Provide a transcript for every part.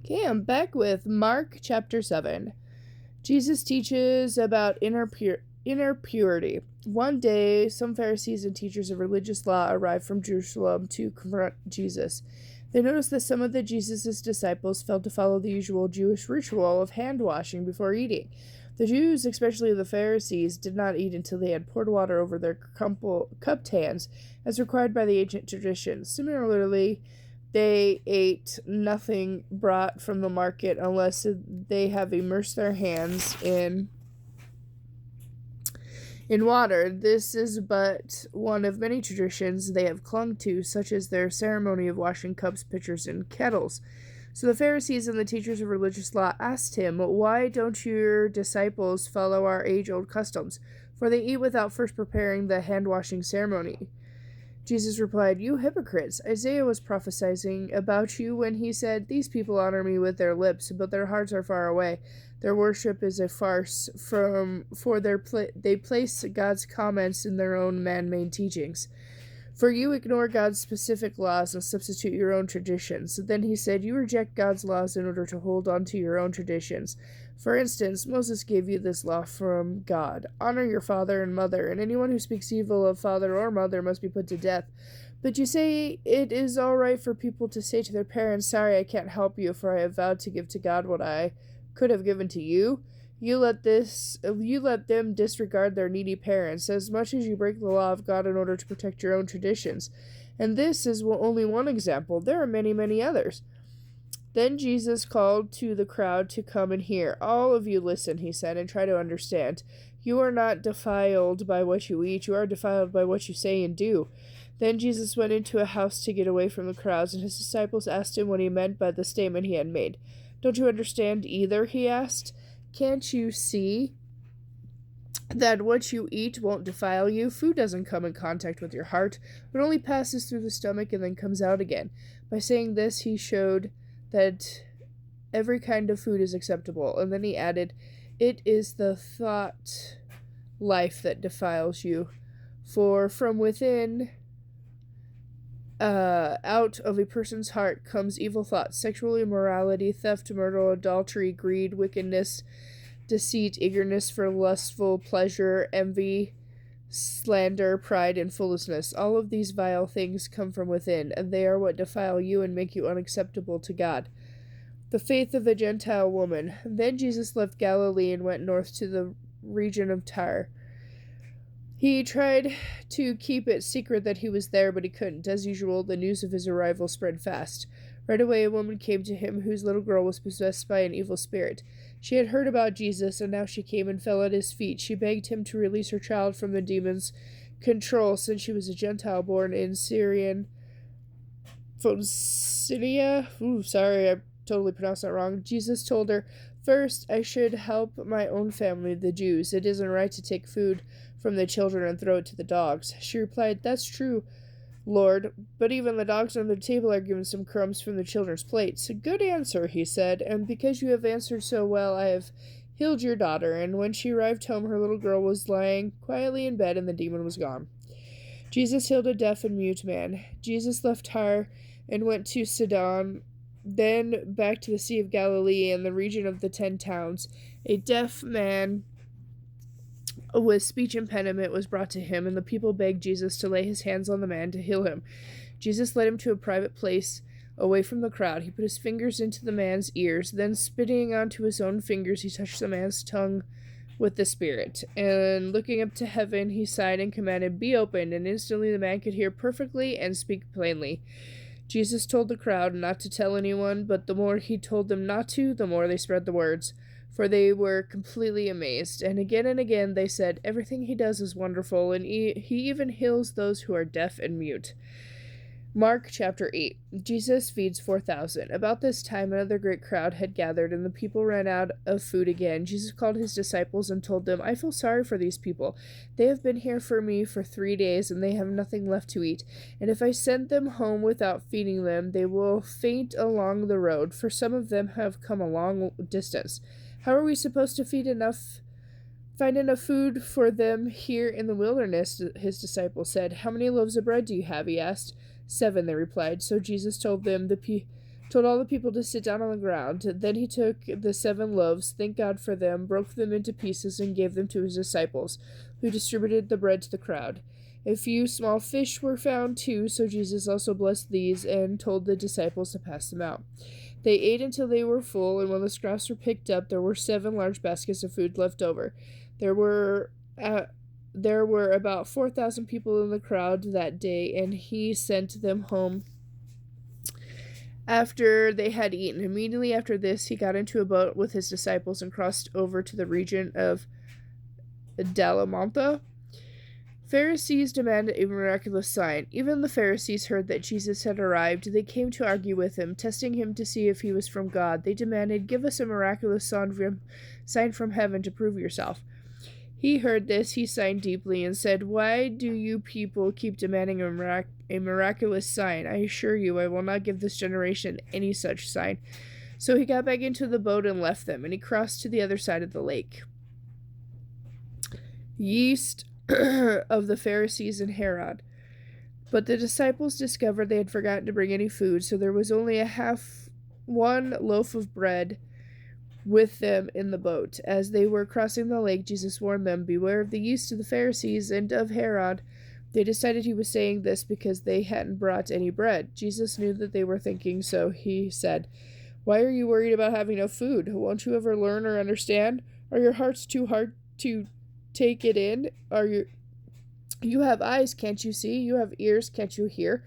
Okay, I'm back with Mark chapter 7. Jesus teaches about inner purity. One day, some Pharisees and teachers of religious law arrived from Jerusalem to confront Jesus. They noticed that some of Jesus' disciples failed to follow the usual Jewish ritual of hand washing before eating. The Jews, especially the Pharisees, did not eat until they had poured water over their cupped hands, as required by the ancient tradition. Similarly, they ate nothing brought from the market unless they have immersed their hands in water. This is but one of many traditions they have clung to, such as their ceremony of washing cups, pitchers, and kettles. So the Pharisees and the teachers of religious law asked him, "Why don't your disciples follow our age-old customs? For they eat without first preparing the hand-washing ceremony." Jesus replied, "You hypocrites! Isaiah was prophesying about you when he said, 'These people honor me with their lips, but their hearts are far away. Their worship is a farce, for they place God's comments in their own man-made teachings. For you ignore God's specific laws and substitute your own traditions." Then he said, "You reject God's laws in order to hold on to your own traditions. For instance, Moses gave you this law from God: honor your father and mother, and anyone who speaks evil of father or mother must be put to death. But you say it is all right for people to say to their parents, 'Sorry, I can't help you, for I have vowed to give to God what I could have given to you.' You let them disregard their needy parents as much as you break the law of God in order to protect your own traditions. And this is only one example. There are many, many others." Then Jesus called to the crowd to come and hear. "All of you listen," he said, "and try to understand. You are not defiled by what you eat. You are defiled by what you say and do." Then Jesus went into a house to get away from the crowds, and his disciples asked him what he meant by the statement he had made. "Don't you understand either?" he asked. "Can't you see that what you eat won't defile you? Food doesn't come in contact with your heart, but only passes through the stomach and then comes out again." By saying this, he showed that every kind of food is acceptable, and then he added, "It is the thought life that defiles you. For from within, out of a person's heart comes evil thoughts, sexual immorality, theft, murder, adultery, greed, wickedness, deceit, eagerness for lustful pleasure, envy, slander, pride, and foolishness. All of these vile things come from within, and they are what defile you and make you unacceptable to God." The faith of the Gentile woman. Then Jesus left Galilee and went north to the region of Tyre. He tried to keep it secret that he was there, but he couldn't. As usual, the news of his arrival spread fast. Right away, a woman came to him whose little girl was possessed by an evil spirit. She had heard about Jesus, and now she came and fell at his feet. She begged him to release her child from the demon's control, since she was a Gentile born in from Syria. Sorry, I totally pronounced that wrong. Jesus told her, "First, I should help my own family, the Jews. It isn't right to take food from the children and throw it to the dogs." She replied, "That's true, Lord, but even the dogs on the table are given some crumbs from the children's plates." "A good answer," he said, "and because you have answered so well, I have healed your daughter." And when she arrived home, her little girl was lying quietly in bed, and the demon was gone. Jesus healed a deaf and mute man. Jesus left Tyre and went to Sidon, then back to the Sea of Galilee and the region of the 10 towns. A deaf man with speech impediment was brought to him, and the people begged Jesus to lay his hands on the man to heal him. Jesus led him to a private place away from the crowd. He put his fingers into the man's ears, then spitting onto his own fingers, he touched the man's tongue with the spirit. And looking up to heaven, he sighed and commanded, "Be opened," and instantly the man could hear perfectly and speak plainly. Jesus told the crowd not to tell anyone, but the more he told them not to, the more they spread the words, for they were completely amazed. And again they said, "Everything he does is wonderful, and he even heals those who are deaf and mute." Mark chapter 8. Jesus feeds 4,000. About this time, another great crowd had gathered, and the people ran out of food again. Jesus called his disciples and told them, "I feel sorry for these people. They have been here for me for 3 days, and they have nothing left to eat. And if I send them home without feeding them, they will faint along the road, for some of them have come a long distance. How are we supposed to find enough food for them here in the wilderness?" His disciples said. "How many loaves of bread do you have?" he asked. 7, they replied. So Jesus told them, told all the people to sit down on the ground. Then he took the 7 loaves, thanked God for them, broke them into pieces, and gave them to his disciples, who distributed the bread to the crowd. A few small fish were found too, so Jesus also blessed these and told the disciples to pass them out. They ate until they were full, and when the scraps were picked up, there were 7 large baskets of food left over. There were about 4,000 people in the crowd that day, and he sent them home after they had eaten. Immediately after this, he got into a boat with his disciples and crossed over to the region of Dalmanutha. Pharisees demanded a miraculous sign. Even the Pharisees heard that Jesus had arrived. They came to argue with him, testing him to see if he was from God. They demanded, "Give us a miraculous sign from heaven to prove yourself." He heard this, he sighed deeply, and said, "Why do you people keep demanding a miraculous sign? I assure you, I will not give this generation any such sign." So he got back into the boat and left them, and he crossed to the other side of the lake. Yeast of the Pharisees and Herod. But the disciples discovered they had forgotten to bring any food, so there was only one loaf of bread with them in the boat. As they were crossing the lake, Jesus warned them, "Beware of the yeast of the Pharisees and of Herod." They decided he was saying this because they hadn't brought any bread. Jesus knew that they were thinking, so he said, "Why are you worried about having no food? Won't you ever learn or understand? Are your hearts too hard to take it in? You have eyes, can't you see? You have ears, can't you hear?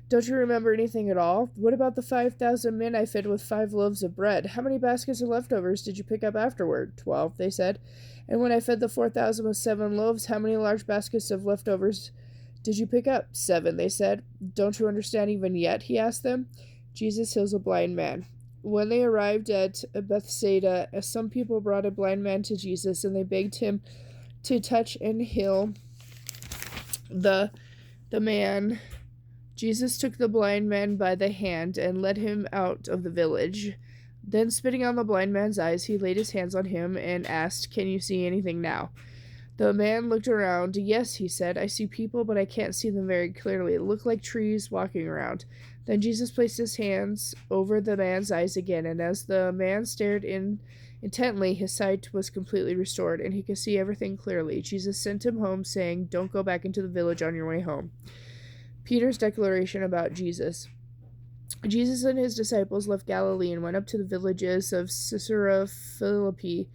Don't you remember anything at all? What about the 5,000 men I fed with 5 loaves of bread? How many baskets of leftovers did you pick up afterward?" 12, they said. "And when I fed the 4,000 with 7 loaves, how many large baskets of leftovers did you pick up?" 7, they said. "Don't you understand even yet?" he asked them. Jesus heals a blind man. When they arrived at Bethsaida, some people brought a blind man to Jesus, and they begged him to touch and heal the man. Jesus took the blind man by the hand and led him out of the village. Then, spitting on the blind man's eyes, he laid his hands on him and asked, "Can you see anything now?" The man looked around. "Yes," he said, "I see people, but I can't see them very clearly. They look like trees walking around." Then Jesus placed his hands over the man's eyes again, and as the man stared intently, his sight was completely restored, and he could see everything clearly. Jesus sent him home, saying, "Don't go back into the village on your way home." Peter's declaration about Jesus. Jesus and his disciples left Galilee and went up to the villages of Caesarea Philippi.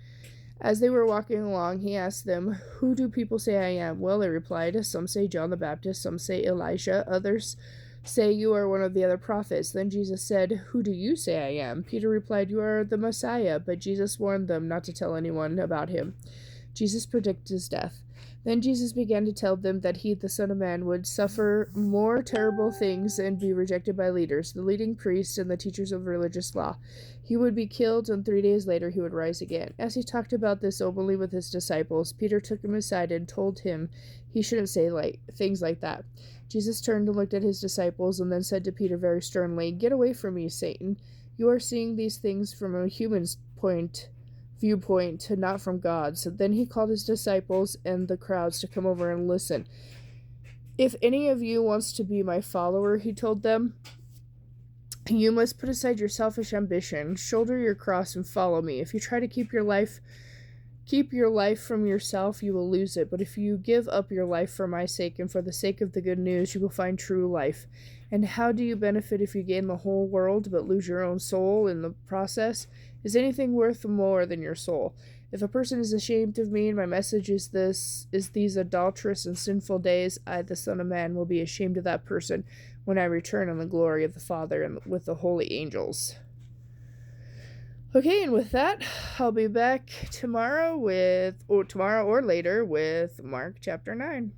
As they were walking along, he asked them, "Who do people say I am?" "Well," they replied, "some say John the Baptist, some say Elijah, others say you are one of the other prophets." Then Jesus said, "Who do you say I am?" Peter replied, "You are the Messiah," but Jesus warned them not to tell anyone about him. Jesus predicted his death. Then Jesus began to tell them that he, the Son of Man, would suffer more terrible things and be rejected by leaders, the leading priests, and the teachers of religious law. He would be killed, and 3 days later he would rise again. As he talked about this openly with his disciples, Peter took him aside and told him he shouldn't say things like that. Jesus turned and looked at his disciples and then said to Peter very sternly, "Get away from me, Satan. You are seeing these things from a human's viewpoint, not from God's." Then he called his disciples and the crowds to come over and listen. "If any of you wants to be my follower," he told them, "you must put aside your selfish ambition, shoulder your cross, and follow me. If you try to keep your life from yourself, you will lose it. But if you give up your life for my sake and for the sake of the good news, you will find true life. And how do you benefit if you gain the whole world but lose your own soul in the process? Is anything worth more than your soul? If a person is ashamed of me and my message is these adulterous and sinful days, I, the Son of Man, will be ashamed of that person when I return in the glory of the Father and with the holy angels." Okay, and with that, I'll be back tomorrow or later with Mark chapter 9.